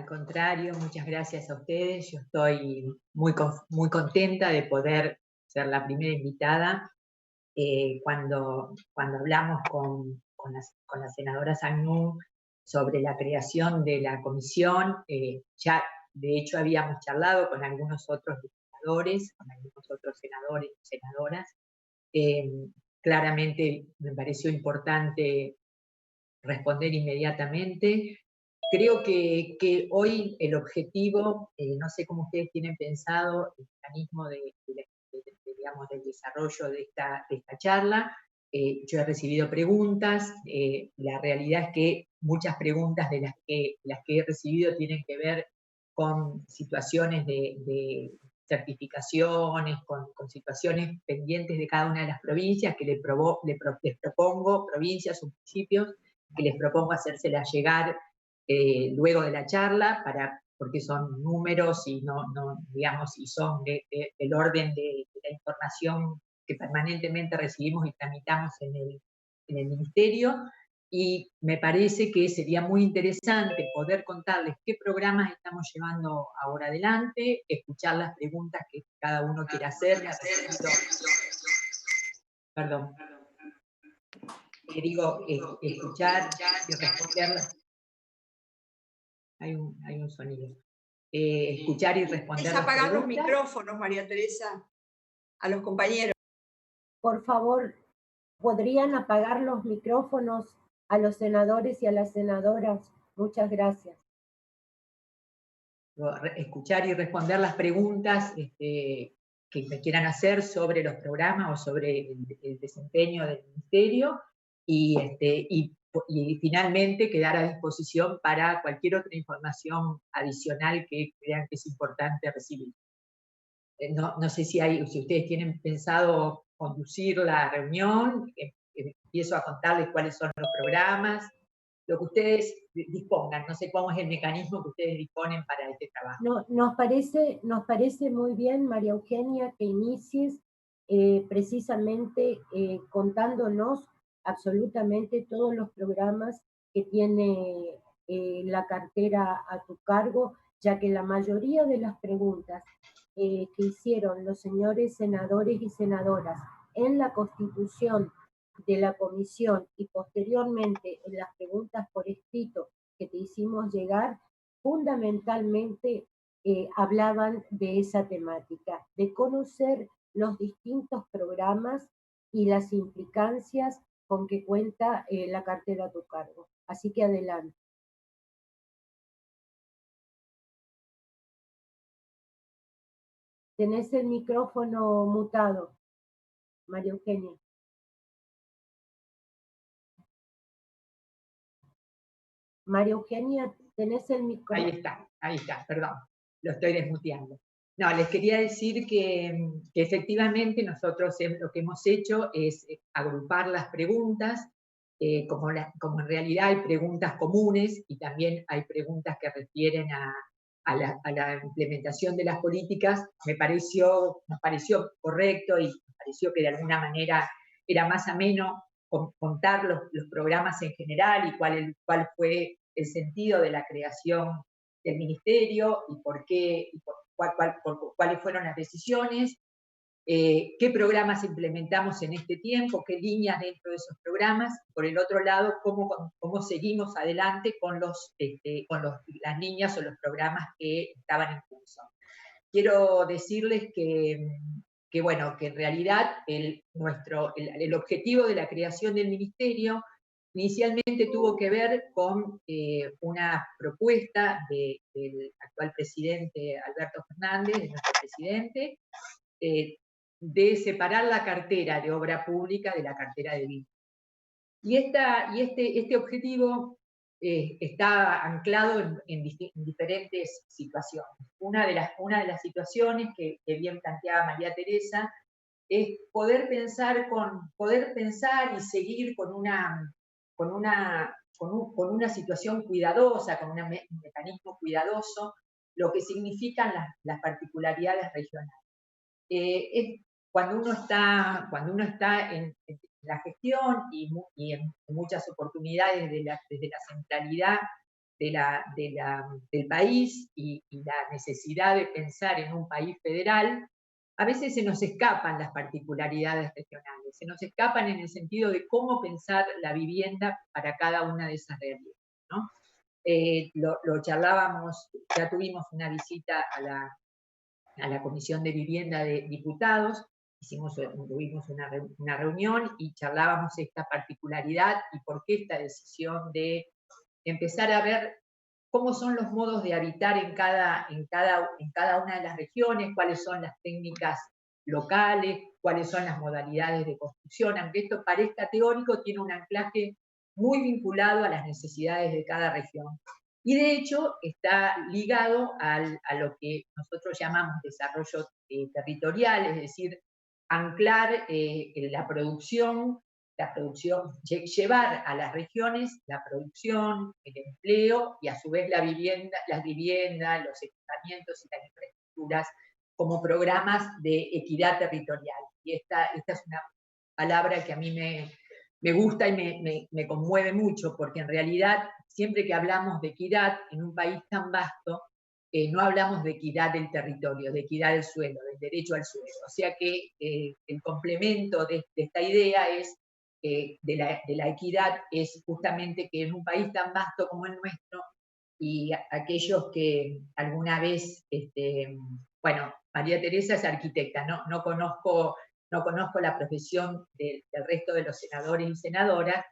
contrario, muchas gracias a ustedes. Yo estoy muy contenta de poder ser la primera invitada. Cuando hablamos con la senadora Sagnú sobre la creación de la comisión, ya de hecho habíamos charlado con algunos otros legisladores, con algunos otros senadores y senadoras. Claramente me pareció importante responder inmediatamente. Creo que hoy el objetivo, no sé cómo ustedes tienen pensado el mecanismo digamos, del desarrollo de esta charla. Yo he recibido preguntas. La realidad es que muchas preguntas de las que he recibido tienen que ver con situaciones de certificaciones, con situaciones pendientes de cada una de las provincias que les propongo, provincias o municipios, que les propongo hacérselas llegar luego de la charla, porque son números y digamos, y son del orden de la información que permanentemente recibimos y tramitamos en el Ministerio. Y me parece que sería muy interesante poder contarles qué respecto estamos llevando ahora adelante, escuchar las preguntas que cada uno quiera hacer. Perdón, digo, escuchar y responderlas. Hay un sonido. Escuchar y responder Es las apagar los preguntas. micrófonos, María Teresa, a los compañeros. Por favor, ¿podrían apagar los micrófonos a los senadores y a las senadoras? Muchas gracias. Escuchar y responder las preguntas que me quieran hacer sobre los programas o sobre el desempeño del Ministerio, y finalmente quedar a disposición para cualquier otra información adicional que crean que es importante recibir. No sé si ustedes tienen pensado conducir la reunión. Empiezo a contarles cuáles son los programas, lo que ustedes dispongan. No sé cómo es el mecanismo que ustedes disponen para este trabajo. No, nos parece muy bien, María Eugenia, que inicies precisamente contándonos absolutamente todos los programas que tiene la cartera a tu cargo, ya que la mayoría de las preguntas que hicieron los señores senadores y senadoras en la constitución de la comisión y posteriormente en las preguntas por escrito que te hicimos llegar, fundamentalmente hablaban de esa temática, de conocer los distintos programas y las implicancias con que cuenta la cartera a tu cargo. Así que adelante. Tenés el micrófono mutado, María Eugenia. María Eugenia, tenés el micrófono. Ahí está, perdón, lo estoy desmuteando. No, les quería decir que efectivamente nosotros lo que hemos hecho es agrupar las preguntas, como en realidad hay preguntas comunes y también hay preguntas que refieren a la implementación de las políticas. Nos pareció correcto y nos pareció que de alguna manera era más ameno contar los programas en general y cuál fue el sentido de la creación del Ministerio y por qué, y cuáles fueron las decisiones, qué programas implementamos en este tiempo, qué líneas dentro de esos programas, por el otro lado, cómo seguimos adelante con las líneas o los programas que estaban en curso. Quiero decirles bueno, que en realidad el objetivo de la creación del Ministerio inicialmente tuvo que ver con una propuesta del actual presidente Alberto Fernández, de nuestro presidente, de separar la cartera de obra pública de la cartera de vínculos. Y este objetivo está anclado en diferentes situaciones. Una de las situaciones que bien planteaba María Teresa es poder pensar y seguir con una situación cuidadosa, con un mecanismo cuidadoso, lo que significan las particularidades regionales. Cuando uno está en la gestión y en muchas oportunidades desde la centralidad del país y la necesidad de pensar en un país federal, a veces se nos escapan las particularidades regionales, se nos escapan en el sentido de cómo pensar la vivienda para cada una de esas realidades, ¿no? Lo charlábamos, ya tuvimos una visita a la Comisión de Vivienda de Diputados, tuvimos una reunión y charlábamos esta particularidad y por qué esta decisión de empezar a ver cómo son los modos de habitar en cada una de las regiones, cuáles son las técnicas locales, cuáles son las modalidades de construcción. Aunque esto parezca teórico, tiene un anclaje muy vinculado a las necesidades de cada región. Y de hecho está ligado a lo que nosotros llamamos desarrollo territorial, es decir, anclar la producción, llevar a las regiones la producción, el empleo y a su vez las viviendas, los equipamientos y las infraestructuras como programas de equidad territorial. Y esta es una palabra que a mí me gusta y me conmueve mucho, porque en realidad siempre que hablamos de equidad en un país tan vasto, no hablamos de equidad del territorio, de equidad del suelo, del derecho al suelo. O sea que el complemento de esta idea es de la equidad es justamente que en un país tan vasto como el nuestro, y aquellos que alguna vez, bueno, María Teresa es arquitecta, no conozco la profesión del resto de los senadores y senadoras,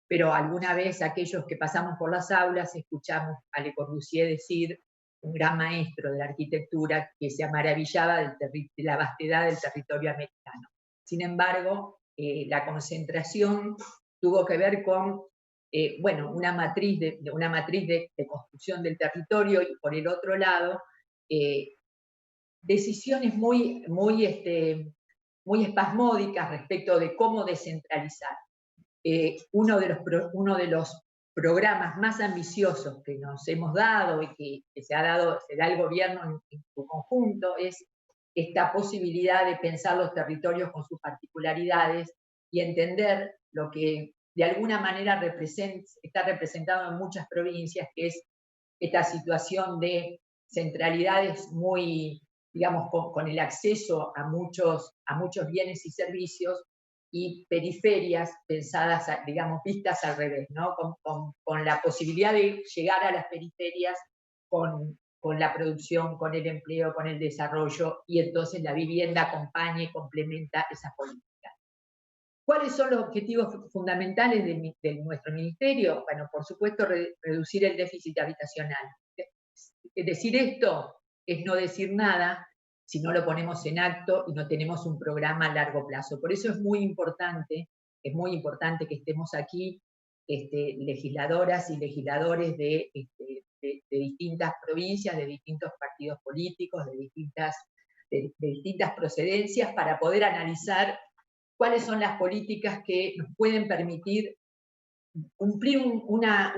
pero alguna vez aquellos que pasamos por las aulas escuchamos a Le Corbusier decir, un gran maestro de la arquitectura, que se maravillaba de la vastedad del territorio americano. Sin embargo, la concentración tuvo que ver con bueno, una matriz de construcción del territorio y por el otro lado, decisiones muy espasmódicas respecto de cómo descentralizar. Uno de los programas más ambiciosos que nos hemos dado y que se da el gobierno en su conjunto es esta posibilidad de pensar los territorios con sus particularidades y entender lo que de alguna manera está representado en muchas provincias, que es esta situación de centralidades muy, digamos, con el acceso a muchos bienes y servicios, y periferias pensadas, digamos, vistas al revés, ¿no? Con la posibilidad de llegar a las periferias con la producción, con el empleo, con el desarrollo, y entonces la vivienda acompaña y complementa esas políticas. ¿Cuáles son los objetivos fundamentales de nuestro ministerio? Bueno, por supuesto, reducir el déficit habitacional. Decir esto es no decir nada si no lo ponemos en acto y no tenemos un programa a largo plazo. Por eso es muy importante que estemos aquí legisladoras y legisladores de distintas provincias, de distintos partidos políticos, de distintas procedencias, para poder analizar cuáles son las políticas que nos pueden permitir cumplir una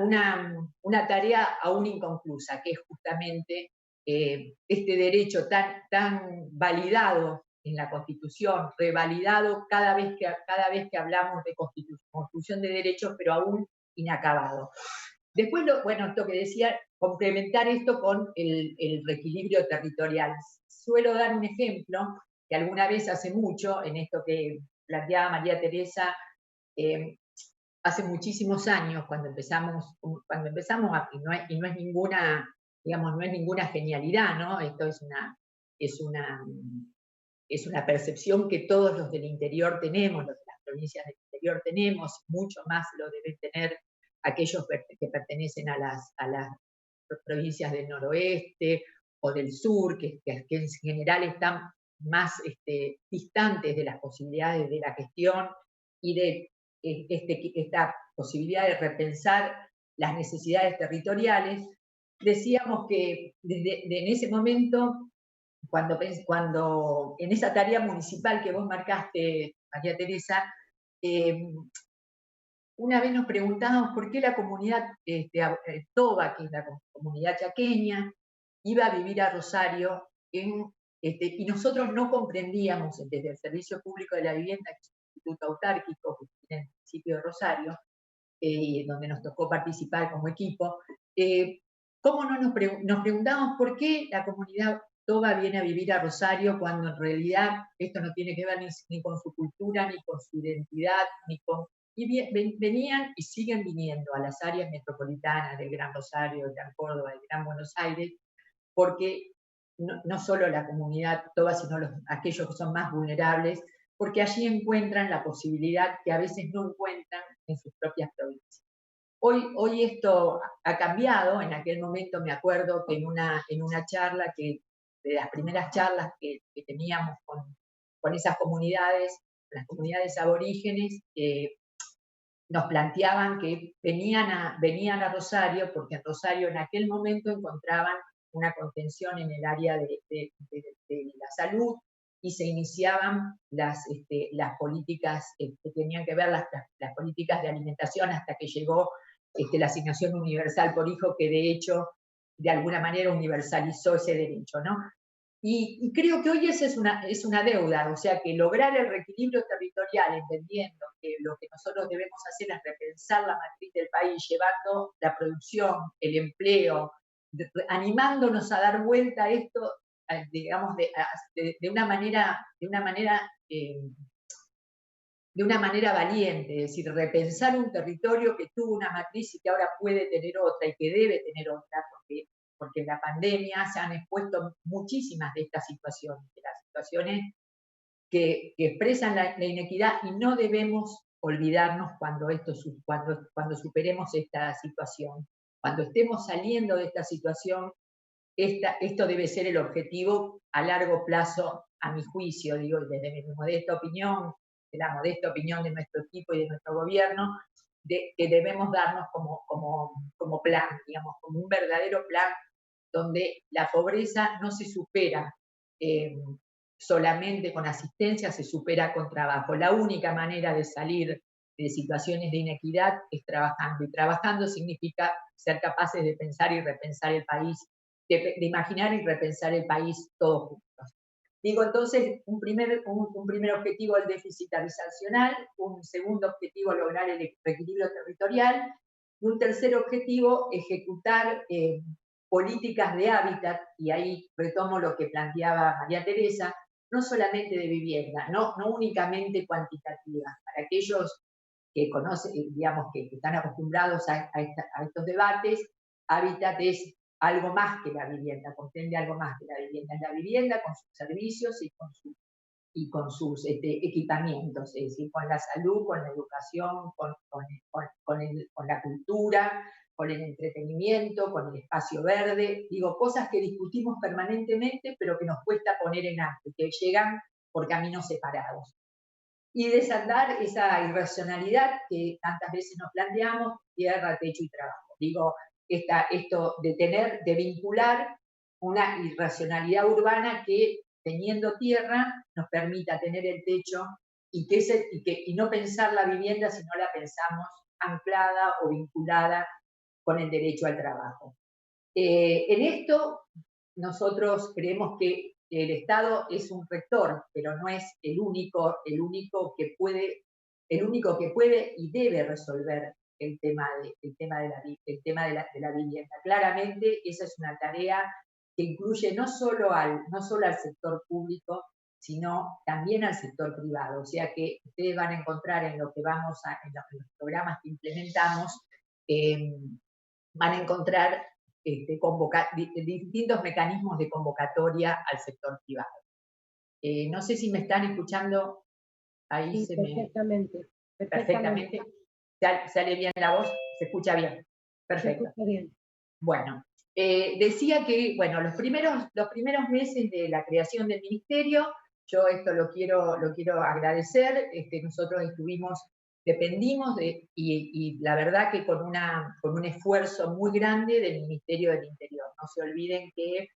tarea aún inconclusa, que es justamente este derecho tan validado en la Constitución, revalidado cada vez que hablamos de construcción de derechos, pero aún inacabado. Después, bueno, esto que decía, complementar esto con el reequilibrio territorial. Suelo dar un ejemplo que alguna vez hace mucho, en esto que planteaba María Teresa, hace muchísimos años, cuando empezamos y no es ninguna, digamos, no es ninguna genialidad, ¿no? Esto es una percepción que todos los del interior tenemos, los de las provincias del interior tenemos, mucho más lo deben tener aquellos que pertenecen a las provincias del noroeste o del sur, que en general están más distantes de las posibilidades de la gestión y de esta posibilidad de repensar las necesidades territoriales. Decíamos que en ese momento, cuando en esa tarea municipal que vos marcaste, María Teresa, una vez nos preguntábamos por qué la comunidad Toba, que es la comunidad chaqueña, iba a vivir a Rosario y nosotros no comprendíamos desde el Servicio Público de la Vivienda, que es un instituto autárquico que tiene el municipio de Rosario, donde nos tocó participar como equipo, ¿Cómo no nos preguntamos por qué la comunidad toba viene a vivir a Rosario cuando en realidad esto no tiene que ver ni con su cultura, ni con su identidad, ni con... Y venían y siguen viniendo a las áreas metropolitanas del Gran Rosario, del Gran Córdoba, del Gran Buenos Aires, porque no solo la comunidad toba, sino aquellos que son más vulnerables, porque allí encuentran la posibilidad que a veces no encuentran en sus propias provincias. Hoy esto ha cambiado. En aquel momento me acuerdo que en una charla, de las primeras charlas que teníamos con esas comunidades, las comunidades aborígenes, nos planteaban que venían a Rosario porque en Rosario en aquel momento encontraban una contención en el área de la salud y se iniciaban las políticas que tenían que ver las políticas de alimentación hasta que llegó la asignación universal por hijo, que de hecho de alguna manera universalizó ese derecho, ¿no? Y creo que hoy esa es una deuda, o sea, que lograr el reequilibrio territorial, entendiendo que lo que nosotros debemos hacer es repensar la matriz del país, llevando la producción, el empleo, animándonos a dar vuelta a esto, digamos, de una manera valiente, es decir, repensar un territorio que tuvo una matriz y que ahora puede tener otra y que debe tener otra, porque en la pandemia se han expuesto muchísimas de estas situaciones, que expresan la inequidad, y no debemos olvidarnos cuando superemos esta situación. Cuando estemos saliendo de esta situación, esto debe ser el objetivo a largo plazo, a mi juicio, digo, desde mi modesta opinión, de la modesta opinión de nuestro equipo y de nuestro gobierno, que debemos darnos como plan, digamos, como un verdadero plan donde la pobreza no se supera solamente con asistencia, se supera con trabajo. La única manera de salir de situaciones de inequidad es trabajando, y trabajando significa ser capaces de pensar y repensar el país, de imaginar y repensar el país todos juntos. Digo, entonces, un primer objetivo, el déficit habitacional; un segundo objetivo, lograr el equilibrio territorial; y un tercer objetivo, ejecutar políticas de hábitat, y ahí retomo lo que planteaba María Teresa, no solamente de vivienda, no únicamente cuantitativa. Para aquellos que conocen, digamos, que están acostumbrados a estos debates, hábitat es algo más que la vivienda, comprende algo más que la vivienda. Es la vivienda con sus servicios y con sus equipamientos, es decir, con la salud, con la educación, con la cultura, con el entretenimiento, con el espacio verde. Digo, cosas que discutimos permanentemente, pero que nos cuesta poner en acto, que llegan por caminos separados. Y desandar esa irracionalidad que tantas veces nos planteamos: tierra, techo y trabajo. Digo, esto de vincular una irracionalidad urbana que, teniendo tierra, nos permita tener el techo, y no pensar la vivienda si no la pensamos anclada o vinculada con el derecho al trabajo. En esto nosotros creemos que el Estado es un rector, pero no es el único que puede y debe resolver el tema de la vivienda. Claramente esa es una tarea que incluye no solo al sector público, sino también al sector privado. O sea que ustedes van a encontrar en los programas que implementamos, van a encontrar distintos mecanismos de convocatoria al sector privado. No sé si me están escuchando. Ahí sí, perfectamente. Perfectamente. ¿Sale bien la voz? ¿Se escucha bien? Perfecto. Se escucha bien. Bueno, decía que, bueno, los primeros meses de la creación del ministerio, yo esto lo quiero agradecer. Nosotros dependimos y la verdad que con un esfuerzo muy grande del Ministerio del Interior. No se olviden que,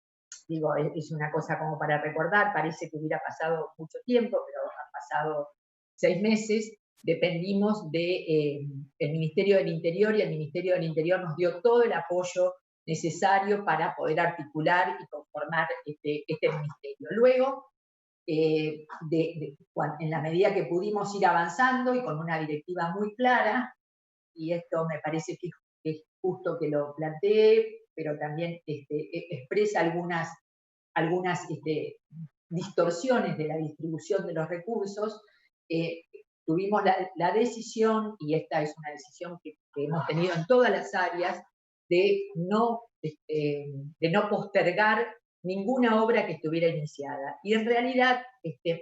digo, es una cosa como para recordar, parece que hubiera pasado mucho tiempo, pero han pasado 6 meses. Dependimos del Ministerio del Interior, y el Ministerio del Interior nos dio todo el apoyo necesario para poder articular y conformar este ministerio. Luego, en la medida que pudimos ir avanzando y con una directiva muy clara, y esto me parece que es justo que lo planteé, pero también expresa algunas distorsiones de la distribución de los recursos, tuvimos la decisión, y esta es una decisión que hemos tenido en todas las áreas, de no postergar ninguna obra que estuviera iniciada. Y en realidad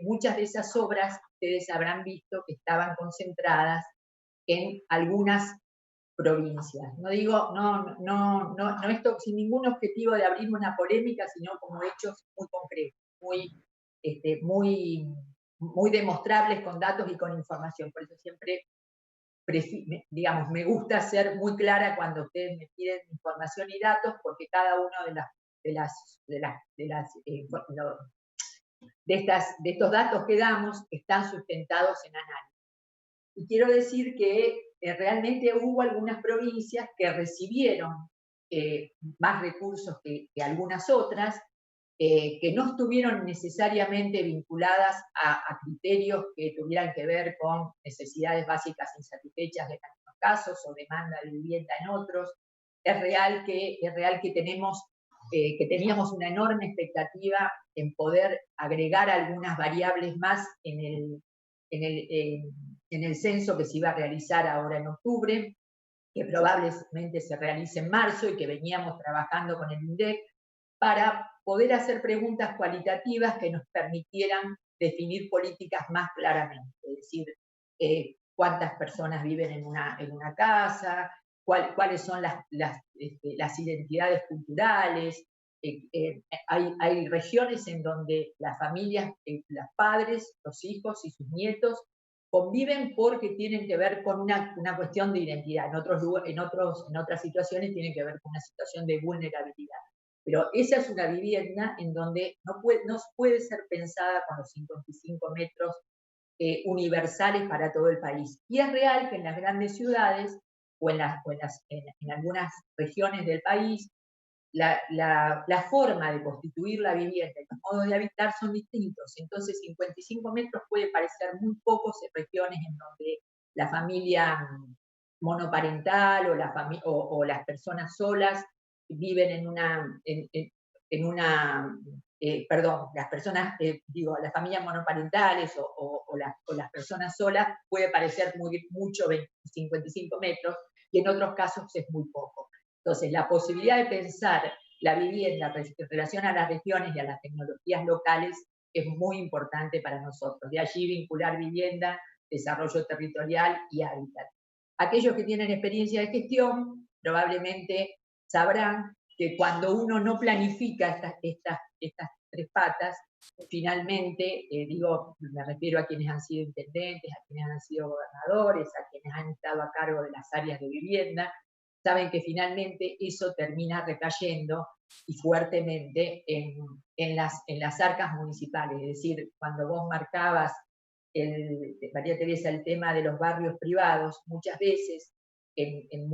muchas de esas obras, ustedes habrán visto que estaban concentradas en algunas provincias. No digo, no esto sin ningún objetivo de abrir una polémica, sino como hechos muy concretos, muy demostrables con datos y con información. Por eso siempre, digamos, me gusta ser muy clara cuando ustedes me piden información y datos, porque cada uno de estos datos que damos están sustentados en análisis. Y quiero decir que realmente hubo algunas provincias que recibieron más recursos que algunas otras, que no estuvieron necesariamente vinculadas a criterios que tuvieran que ver con necesidades básicas insatisfechas en algunos casos o demanda de vivienda en otros. Es real que teníamos una enorme expectativa en poder agregar algunas variables más en el censo que se iba a realizar ahora en octubre, que probablemente se realice en marzo y que veníamos trabajando con el INDEC para poder hacer preguntas cualitativas que nos permitieran definir políticas más claramente, es decir, cuántas personas viven en una casa, cuáles son las identidades culturales. Hay regiones en donde las familias, los padres, los hijos y sus nietos conviven porque tienen que ver con una cuestión de identidad. En otras situaciones tienen que ver con una situación de vulnerabilidad. Pero esa es una vivienda en donde no puede ser pensada con los 55 metros universales para todo el país. Y es real que en las grandes ciudades o en algunas regiones del país, la forma de constituir la vivienda y los modos de habitar son distintos. Entonces, 55 metros puede parecer muy pocos en regiones en donde la familia monoparental o las personas solas viven las personas, las familias monoparentales o las personas solas puede parecer mucho 55 metros, y en otros casos es muy poco. Entonces, la posibilidad de pensar la vivienda en relación a las regiones y a las tecnologías locales es muy importante para nosotros. De allí vincular vivienda, desarrollo territorial y hábitat. Aquellos que tienen experiencia de gestión probablemente sabrán que cuando uno no planifica estas tres patas, finalmente, me refiero a quienes han sido intendentes, a quienes han sido gobernadores, a quienes han estado a cargo de las áreas de vivienda, saben que finalmente eso termina recayendo y fuertemente en las arcas municipales. Es decir, cuando vos marcabas, María Teresa, el tema de los barrios privados, muchas veces en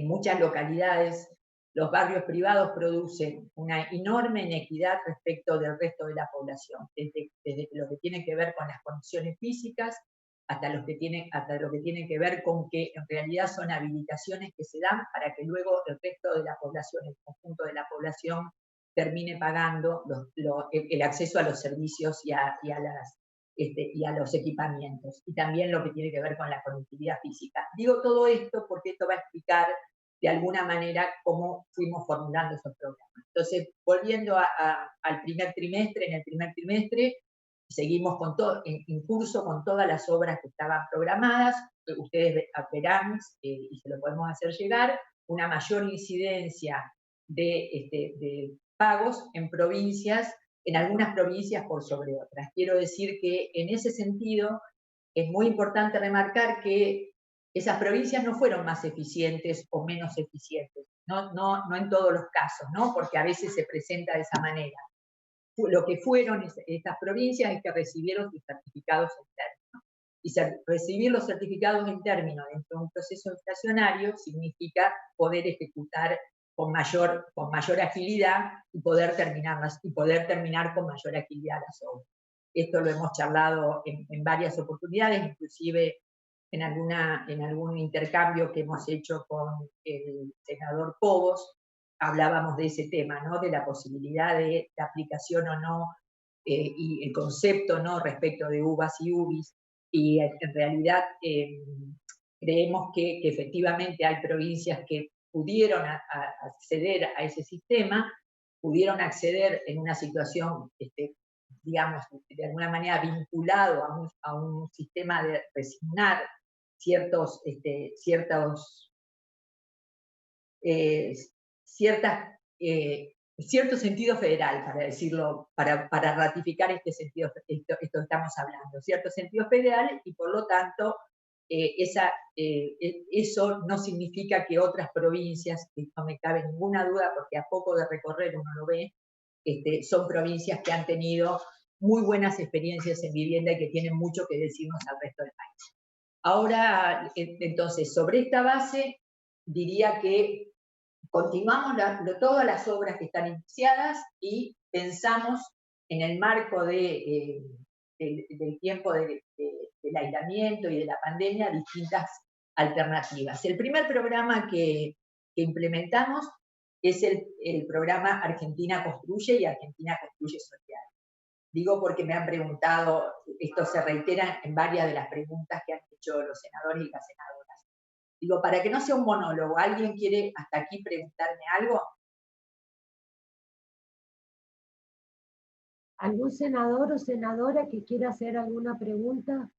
muchas localidades los barrios privados producen una enorme inequidad respecto del resto de la población, desde lo que tiene que ver con las condiciones físicas hasta lo que tiene que ver con que en realidad son habilitaciones que se dan para que luego el resto de la población, el conjunto de la población, termine pagando el acceso a los servicios y a los equipamientos, y también lo que tiene que ver con la conectividad física. Digo todo esto porque esto va a explicar de alguna manera cómo fuimos formulando esos programas. Entonces, volviendo al primer trimestre, en el primer trimestre seguimos en curso con todas las obras que estaban programadas. Ustedes verán, y se lo podemos hacer llegar, una mayor incidencia de pagos en provincias, en algunas provincias por sobre otras. Quiero decir que en ese sentido es muy importante remarcar que esas provincias no fueron más eficientes o menos eficientes, no en todos los casos, ¿no? Porque a veces se presenta de esa manera. Lo que fueron estas provincias es que recibieron sus certificados en términos. Y recibir los certificados en términos dentro de un proceso inflacionario significa poder ejecutar con mayor agilidad y poder terminar con mayor agilidad las obras. Esto lo hemos charlado en varias oportunidades, inclusive en algún intercambio que hemos hecho con el senador Cobos, hablábamos de ese tema, ¿no? De la posibilidad de la aplicación o no, y el concepto, ¿no? Respecto de UBAs y UBIs, y en realidad creemos que efectivamente hay provincias que pudieron acceder a ese sistema, pudieron acceder en una situación, digamos, de alguna manera vinculado a un sistema de resignar ciertos cierto sentido federal, para decirlo, para ratificar este sentido, esto que estamos hablando, cierto sentido federal, y por lo tanto eso no significa que otras provincias, que no me cabe ninguna duda, porque a poco de recorrer uno lo ve, son provincias que han tenido muy buenas experiencias en vivienda y que tienen mucho que decirnos al resto del país. Ahora, entonces, sobre esta base, diría que continuamos todas las obras que están iniciadas y pensamos en el marco del tiempo del aislamiento y de la pandemia distintas alternativas. El primer programa que implementamos es el programa Argentina Construye y Argentina Construye Social. Digo porque me han preguntado, esto se reitera en varias de las preguntas que han hecho los senadores y las senadoras. Digo, para que no sea un monólogo, ¿alguien quiere hasta aquí preguntarme algo? ¿Algún senador o senadora que quiera hacer alguna pregunta?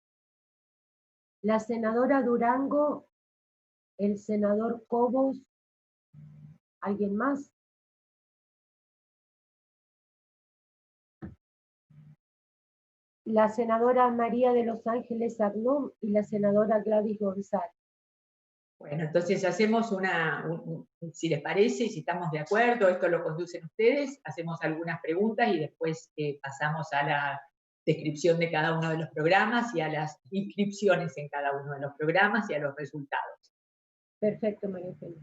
La senadora Durango, el senador Cobos, ¿alguien más? La senadora María de Los Ángeles Agnón y la senadora Gladys González. Bueno, entonces hacemos si les parece, si estamos de acuerdo, esto lo conducen ustedes, hacemos algunas preguntas y después pasamos a la descripción de cada uno de los programas y a las inscripciones en cada uno de los programas y a los resultados. Perfecto, María Eugenia.